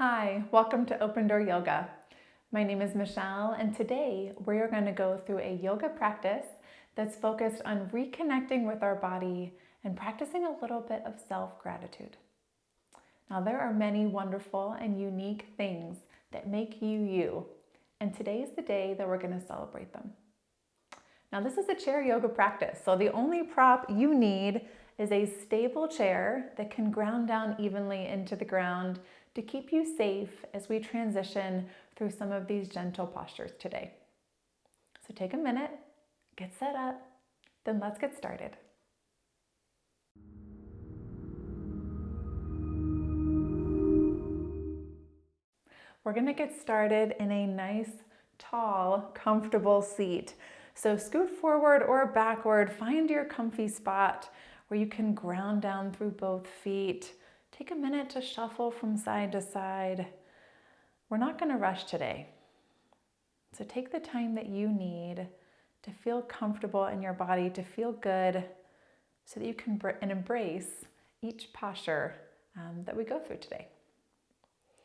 Hi, welcome to Open Door Yoga. My name is Michelle, and today we are going to go through a yoga practice that's focused on reconnecting with our body and practicing a little bit of self-gratitude. Now, there are many wonderful and unique things that make you you, and today is the day that we're going to celebrate them. Now, this is a chair yoga practice, so the only prop you need is a stable chair that can ground down evenly into the ground to keep you safe as we transition through some of these gentle postures today. So take a minute, get set up, then let's get started. We're going to get started in a nice, tall, comfortable seat. So scoot forward or backward, find your comfy spot where you can ground down through both feet. Take a minute to shuffle from side to side. We're not going to rush today. So take the time that you need to feel comfortable in your body, to feel good, so that you can embrace each posture that we go through today.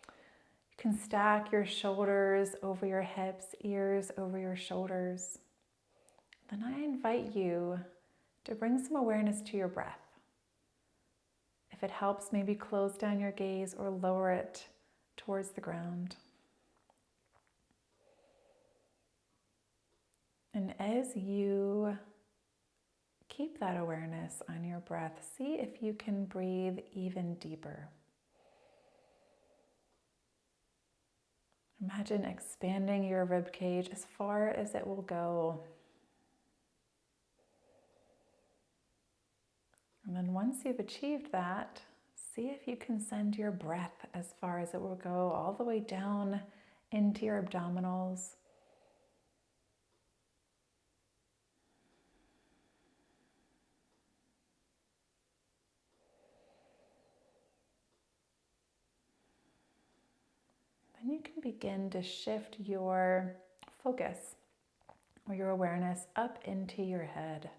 You can stack your shoulders over your hips, ears over your shoulders. Then I invite you to bring some awareness to your breath. If it helps, maybe close down your gaze or lower it towards the ground. And as you keep that awareness on your breath, see if you can breathe even deeper. Imagine expanding your rib cage as far as it will go. And then once you've achieved that, see if you can send your breath as far as it will go, all the way down into your abdominals. Then you can begin to shift your focus or your awareness up into your head.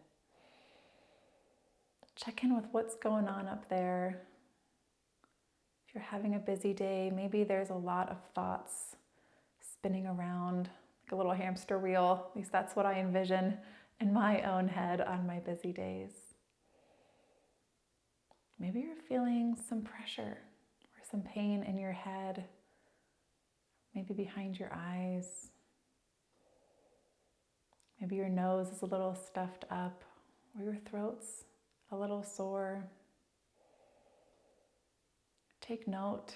Check in with what's going on up there. If you're having a busy day, maybe there's a lot of thoughts spinning around like a little hamster wheel. At least that's what I envision in my own head on my busy days. Maybe you're feeling some pressure or some pain in your head, maybe behind your eyes. Maybe your nose is a little stuffed up or your throat's a little sore. Take note.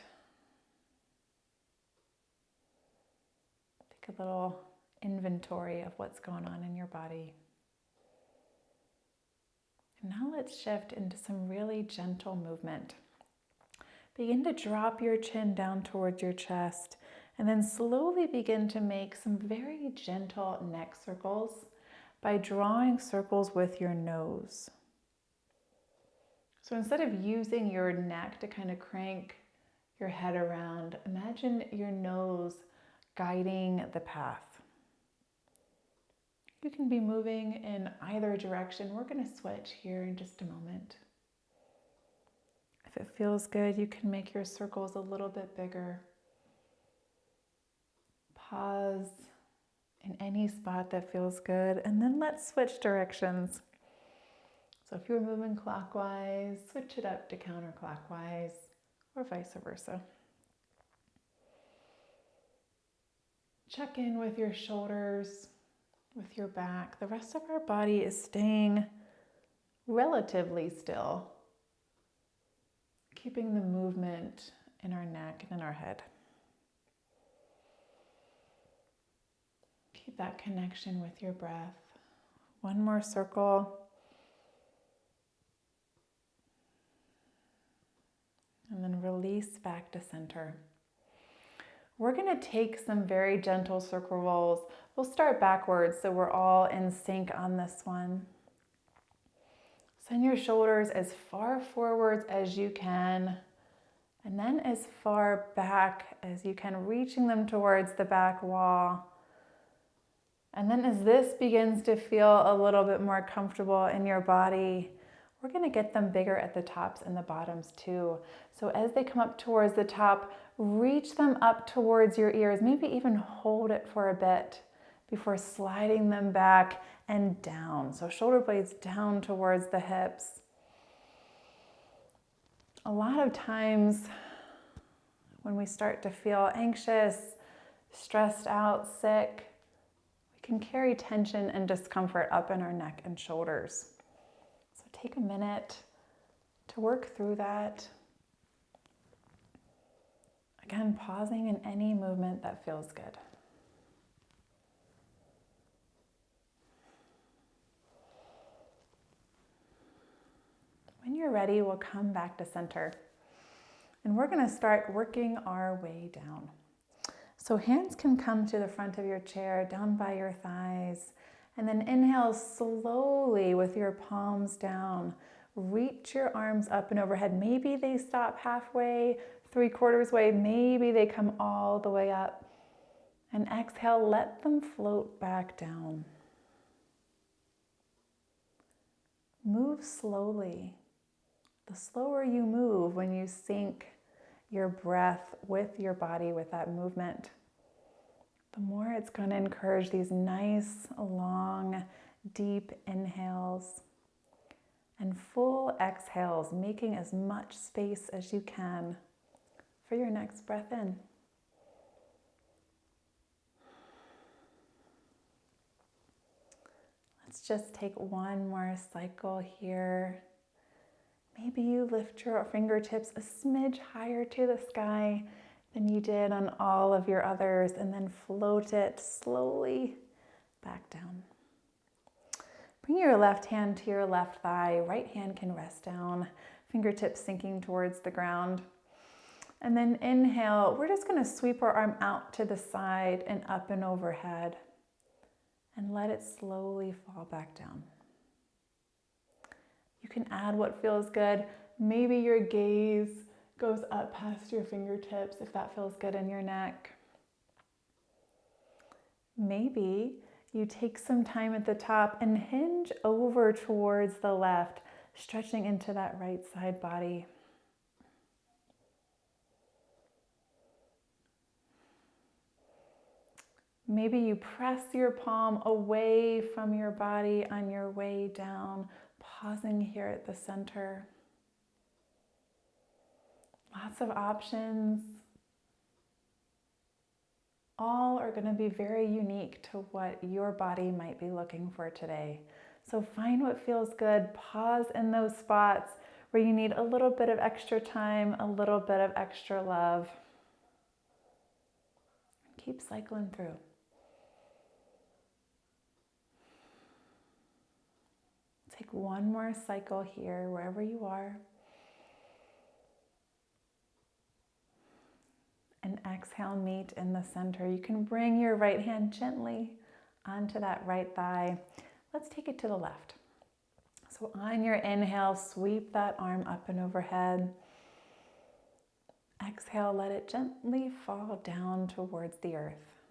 Take a little inventory of what's going on in your body. And now let's shift into some really gentle movement. Begin to drop your chin down towards your chest and then slowly begin to make some very gentle neck circles by drawing circles with your nose. So instead of using your neck to kind of crank your head around, imagine your nose guiding the path. You can be moving in either direction. We're going to switch here in just a moment. If it feels good, you can make your circles a little bit bigger. Pause in any spot that feels good, and then let's switch directions. So if you're moving clockwise, switch it up to counterclockwise, or vice versa. Check in with your shoulders, with your back. The rest of our body is staying relatively still, keeping the movement in our neck and in our head. Keep that connection with your breath. One more circle. And then release back to center. We're going to take some very gentle circle rolls. We'll start backwards so we're all in sync on this one. Send your shoulders as far forwards as you can, and then as far back as you can, reaching them towards the back wall. And then as this begins to feel a little bit more comfortable in your body, we're going to get them bigger at the tops and the bottoms too. So as they come up towards the top, reach them up towards your ears, maybe even hold it for a bit before sliding them back and down. So shoulder blades down towards the hips. A lot of times when we start to feel anxious, stressed out, sick, we can carry tension and discomfort up in our neck and shoulders. So take a minute to work through that. Again, pausing in any movement that feels good. When you're ready, we'll come back to center. And we're going to start working our way down. So hands can come to the front of your chair, down by your thighs. And then inhale slowly with your palms down. Reach your arms up and overhead. Maybe they stop halfway, 3/4 way. Maybe they come all the way up. And exhale, let them float back down. Move slowly. The slower you move when you sync your breath with your body, with that movement, the more it's going to encourage these nice, long, deep inhales and full exhales, making as much space as you can for your next breath in. Let's just take one more cycle here. Maybe you lift your fingertips a smidge higher to the sky than you did on all of your others, and then float it slowly back down. Bring your left hand to your left thigh. Right hand can rest down, fingertips sinking towards the ground. And then inhale, we're just going to sweep our arm out to the side and up and overhead. And let it slowly fall back down. You can add what feels good. Maybe your gaze goes up past your fingertips if that feels good in your neck. Maybe you take some time at the top and hinge over towards the left, stretching into that right side body. Maybe you press your palm away from your body on your way down, pausing here at the center. Lots of options. All are going to be very unique to what your body might be looking for today. So find what feels good. Pause in those spots where you need a little bit of extra time, a little bit of extra love. Keep cycling through. Take one more cycle here, wherever you are. And exhale, meet in the center. You can bring your right hand gently onto that right thigh. Let's take it to the left. So on your inhale, sweep that arm up and overhead. Exhale, let it gently fall down towards the earth.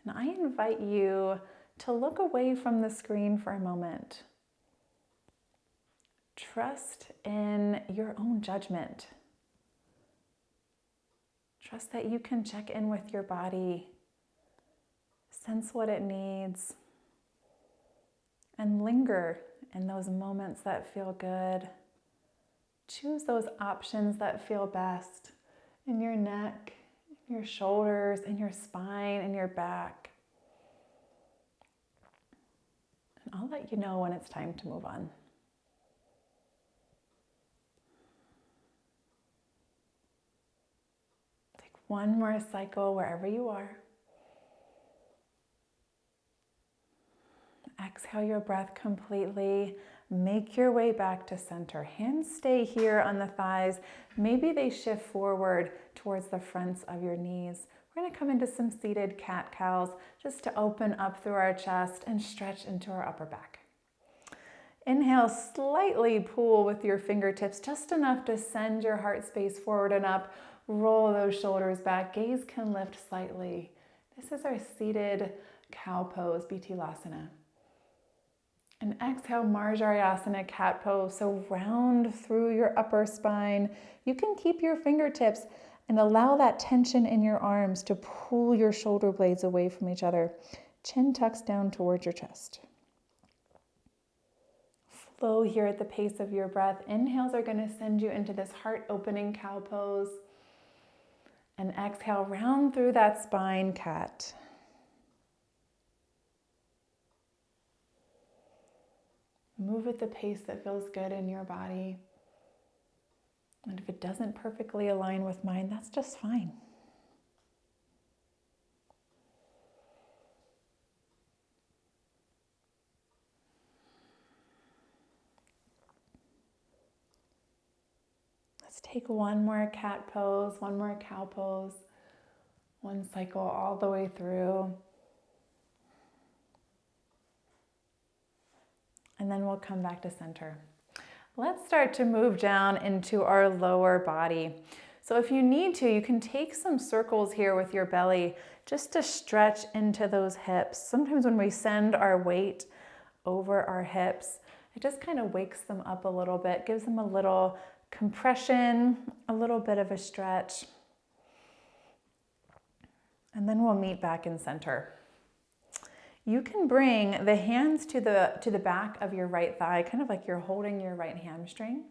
And I invite you to look away from the screen for a moment. Trust in your own judgment. Trust that you can check in with your body, sense what it needs, and linger in those moments that feel good. Choose those options that feel best in your neck, in your shoulders, in your spine, in your back. And I'll let you know when it's time to move on. Take one more cycle wherever you are. Exhale your breath completely. Make your way back to center. Hands stay here on the thighs. Maybe they shift forward towards the fronts of your knees. We're going to come into some seated cat-cows just to open up through our chest and stretch into our upper back. Inhale, slightly pull with your fingertips, just enough to send your heart space forward and up. Roll those shoulders back. Gaze can lift slightly. This is our seated cow pose, Bitilasana. And exhale, Marjarayasana, cat pose. So round through your upper spine. You can keep your fingertips And allow that tension in your arms to pull your shoulder blades away from each other. Chin tucks down towards your chest. Flow here at the pace of your breath. Inhales are going to send you into this heart-opening cow pose. And exhale, round through that spine, cat. Move at the pace that feels good in your body. And if it doesn't perfectly align with mine, that's just fine. Let's take one more cat pose, one more cow pose, one cycle all the way through. And then we'll come back to center. Let's start to move down into our lower body. So if you need to, you can take some circles here with your belly just to stretch into those hips. Sometimes when we send our weight over our hips, it just kind of wakes them up a little bit, gives them a little compression, a little bit of a stretch. And then we'll meet back in center. You can bring the hands to the back of your right thigh, kind of like you're holding your right hamstring.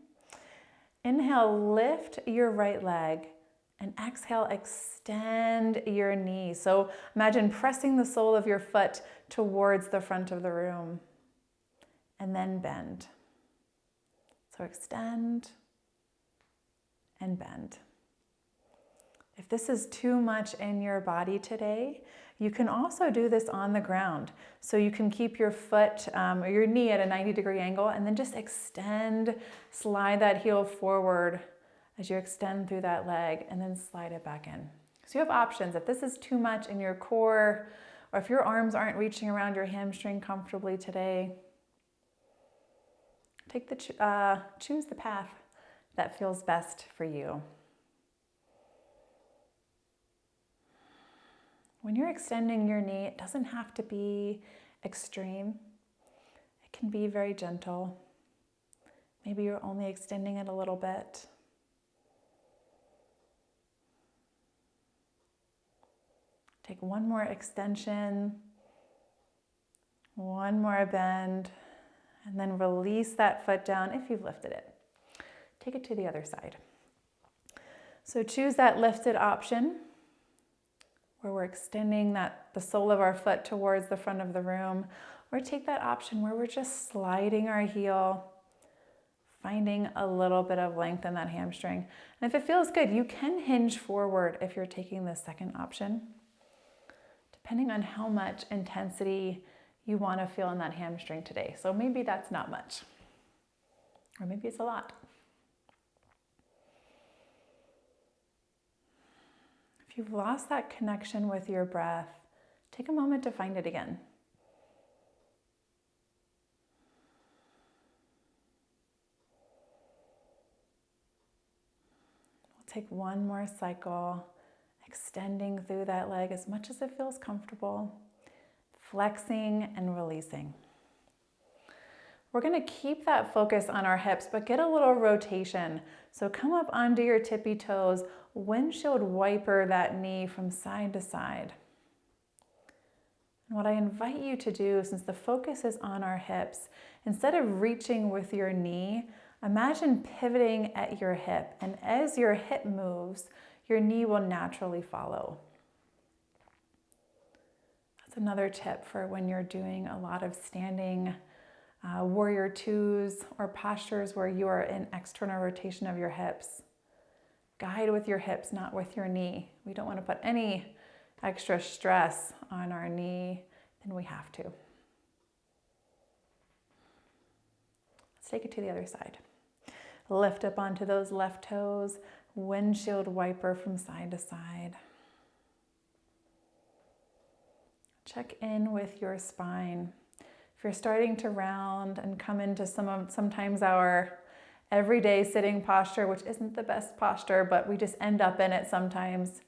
Inhale, lift your right leg, and exhale, extend your knee. So imagine pressing the sole of your foot towards the front of the room, and then bend. So extend and bend. If this is too much in your body today, you can also do this on the ground. So you can keep your foot or your knee at a 90-degree angle and then just extend, slide that heel forward as you extend through that leg and then slide it back in. So you have options. If this is too much in your core or if your arms aren't reaching around your hamstring comfortably today, choose the path that feels best for you. When you're extending your knee, it doesn't have to be extreme. It can be very gentle. Maybe you're only extending it a little bit. Take one more extension, one more bend, and then release that foot down if you've lifted it. Take it to the other side. So choose that lifted option, where we're extending the sole of our foot towards the front of the room, or take that option where we're just sliding our heel, finding a little bit of length in that hamstring. And if it feels good, you can hinge forward if you're taking the second option, depending on how much intensity you want to feel in that hamstring today. So maybe that's not much, or maybe it's a lot. If you've lost that connection with your breath, take a moment to find it again. We'll take one more cycle, extending through that leg as much as it feels comfortable, flexing and releasing. We're going to keep that focus on our hips, but get a little rotation. So come up onto your tippy toes, windshield wiper that knee from side to side. And what I invite you to do, since the focus is on our hips, instead of reaching with your knee, imagine pivoting at your hip. And as your hip moves, your knee will naturally follow. That's another tip for when you're doing a lot of standing warrior twos or postures where you are in external rotation of your hips. Guide with your hips, not with your knee. We don't want to put any extra stress on our knee than we have to. Let's take it to the other side. Lift up onto those left toes, windshield wiper from side to side. Check in with your spine. If you're starting to round and come into sometimes our everyday sitting posture, which isn't the best posture, but we just end up in it sometimes,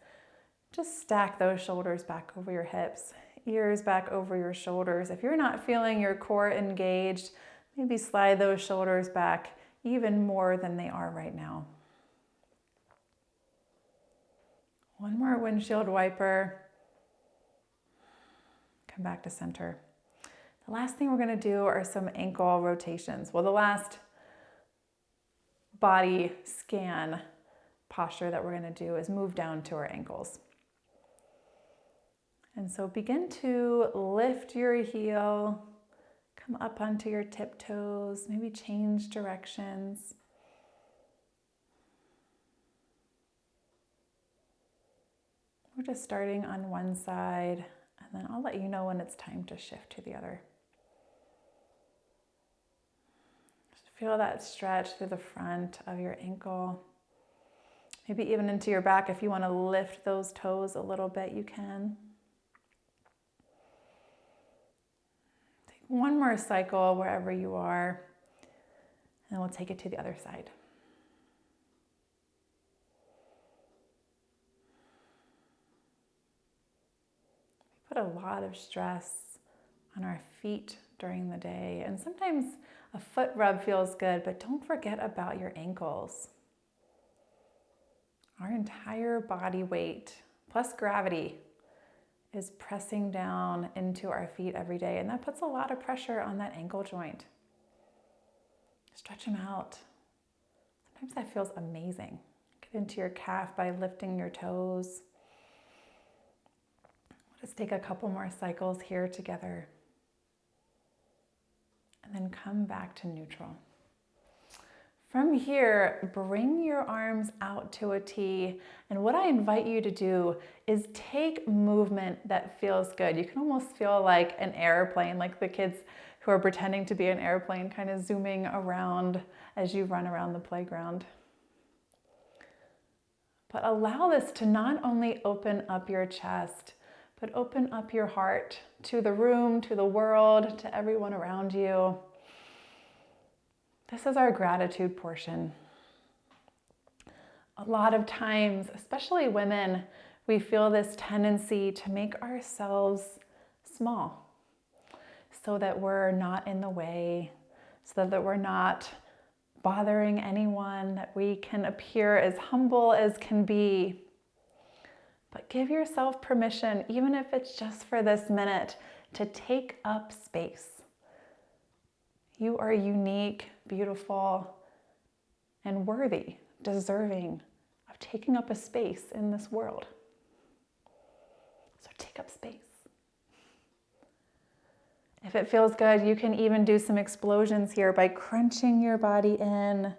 just stack those shoulders back over your hips, ears back over your shoulders. If you're not feeling your core engaged, maybe slide those shoulders back even more than they are right now. One more windshield wiper. Come back to center. The last thing we're going to do are some ankle rotations. Well, the last body scan posture that we're going to do is move down to our ankles. And so begin to lift your heel, come up onto your tiptoes, maybe change directions. We're just starting on one side, and then I'll let you know when it's time to shift to the other. Just feel that stretch through the front of your ankle. Maybe even into your back. If you want to lift those toes a little bit, you can. Take one more cycle wherever you are, and we'll take it to the other side. We put a lot of stress on our feet during the day, and sometimes a foot rub feels good, but don't forget about your ankles. Our entire body weight plus gravity is pressing down into our feet every day, and that puts a lot of pressure on that ankle joint. Stretch them out. Sometimes that feels amazing. Get into your calf by lifting your toes. Let's take a couple more cycles here together, and then come back to neutral. From here, bring your arms out to a T, and what I invite you to do is take movement that feels good. You can almost feel like an airplane, like the kids who are pretending to be an airplane, kind of zooming around as you run around the playground. But allow this to not only open up your chest, but open up your heart to the room, to the world, to everyone around you. This is our gratitude portion. A lot of times, especially women, we feel this tendency to make ourselves small so that we're not in the way, so that we're not bothering anyone, that we can appear as humble as can be. But give yourself permission, even if it's just for this minute, to take up space. You are unique, beautiful, and worthy, deserving of taking up a space in this world. So take up space. If it feels good, you can even do some explosions here by crunching your body in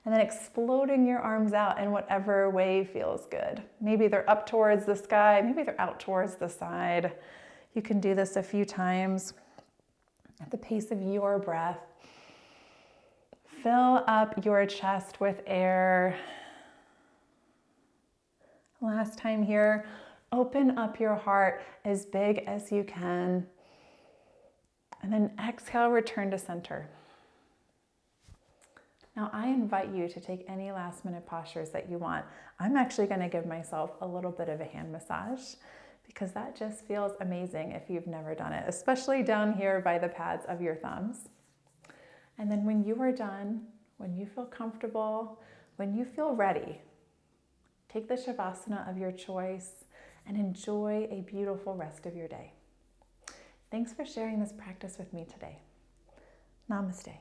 and then exploding your arms out in whatever way feels good. Maybe they're up towards the sky, maybe they're out towards the side. You can do this a few times at the pace of your breath. Fill up your chest with air. Last time here, open up your heart as big as you can. And then exhale, return to center. Now I invite you to take any last minute postures that you want. I'm actually going to give myself a little bit of a hand massage because that just feels amazing if you've never done it, especially down here by the pads of your thumbs. And then when you are done, when you feel comfortable, when you feel ready, take the Shavasana of your choice and enjoy a beautiful rest of your day. Thanks for sharing this practice with me today. Namaste.